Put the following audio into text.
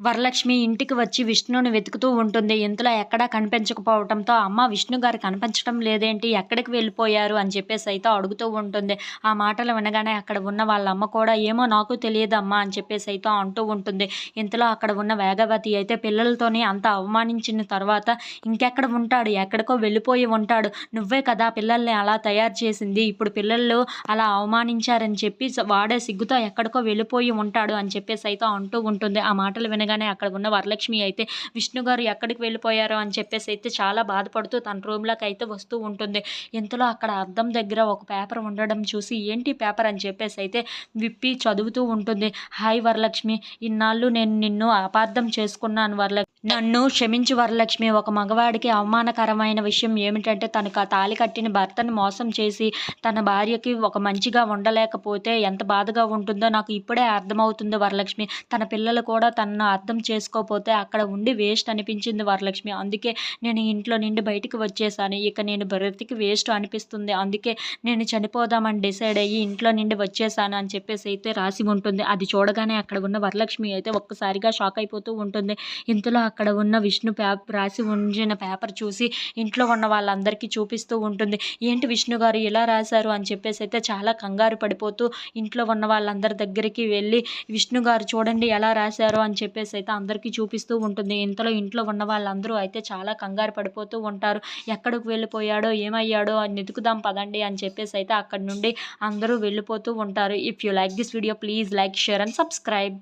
వరలక్ష్మి ఇంటికి వచ్చి విష్ణుని వెతుకుతూ ఉంటుంది. ఇంతలో ఎక్కడా కనిపించకపోవటంతో, "అమ్మ విష్ణు గారు కనిపించడం లేదేంటి? ఎక్కడికి వెళ్ళిపోయారు?" అని చెప్పేసైతే అడుగుతూ ఉంటుంది. ఆ మాటలు వినగానే అక్కడ ఉన్న వాళ్ళ అమ్మ కూడా, "ఏమో నాకు తెలియదమ్మా" అని చెప్పేసైతే అంటూ ఉంటుంది. ఇంతలో అక్కడ ఉన్న వేగవతి అయితే పిల్లలతోని అంత అవమానించిన తర్వాత ఇంకెక్కడ ఉంటాడు? ఎక్కడికో వెళ్ళిపోయి ఉంటాడు. నువ్వే కదా పిల్లల్ని అలా తయారు చేసింది. ఇప్పుడు పిల్లలు అలా అవమానించారని చెప్పి వాడే సిగ్గుతో ఎక్కడికో వెళ్ళిపోయి ఉంటాడు అని చెప్పేసైతే అంటూ ఉంటుంది. ఆ మాటలు వినగానే అక్కడ ఉన్న వరలక్ష్మి అయితే విష్ణు గారు ఎక్కడికి వెళ్ళిపోయారో అని చెప్పేసి అయితే చాలా బాధపడుతూ తన రూమ్‌లోకి అయితే వస్తూ ఉంటుంది. ఇంతలో అక్కడ అద్దం దగ్గర ఒక పేపర్ ఉండడం చూసి, ఏంటి పేపర్ అని చెప్పేసి అయితే విప్పి చదువుతూ ఉంటుంది. హాయ్ వరలక్ష్మి, ఇన్నాళ్ళు నేను నిన్ను అపార్థం చేసుకున్నాను నన్ను క్షమించు వరలక్ష్మి. ఒక మగవాడికి అవమానకరమైన విషయం ఏమిటంటే తనకు ఆ తాళి కట్టిన భర్తను మోసం చేసి తన భార్యకి ఒక మంచిగా ఉండలేకపోతే ఎంత బాధగా ఉంటుందో నాకు ఇప్పుడే అర్థమవుతుంది వరలక్ష్మి. తన పిల్లలు కూడా తనను అర్థం చేసుకోపోతే అక్కడ ఉండి వేస్ట్ అనిపించింది వరలక్ష్మి. అందుకే నేను ఇంట్లో నుండి బయటికి వచ్చేసాను. ఇక నేను బ్రతికి వేస్ట్ అనిపిస్తుంది. అందుకే నేను చనిపోదామని డిసైడ్ అయ్యి ఇంట్లో నుండి వచ్చేసాను అని చెప్పేసి అయితే రాసి ఉంటుంది. అది చూడగానే అక్కడ ఉన్న వరలక్ష్మి అయితే ఒక్కసారిగా షాక్ అయిపోతూ ఉంటుంది. ఇంతలో అక్కడ ఉన్న విష్ణు రాసి ఉంచిన పేపర్ చూసి ఇంట్లో ఉన్న వాళ్ళందరికీ చూపిస్తూ ఉంటుంది. ఏంటి విష్ణు గారు ఇలా రాశారు అని చెప్పేసి అయితే చాలా కంగారు పడిపోతూ ఇంట్లో ఉన్న వాళ్ళందరి దగ్గరికి వెళ్ళి, విష్ణు గారు చూడండి ఎలా రాశారో అని చెప్పేసి అయితే అందరికీ చూపిస్తూ ఉంటుంది. ఇంతలో ఇంట్లో ఉన్న వాళ్ళందరూ అయితే చాలా కంగారు పడిపోతూ ఉంటారు. ఎక్కడికి వెళ్ళిపోయాడో ఏమయ్యాడో అని వెతుకుదాం పదండి అని చెప్పేసి అయితే అక్కడి నుండి అందరూ వెళ్ళిపోతూ ఉంటారు. If you like this video please like, share and subscribe.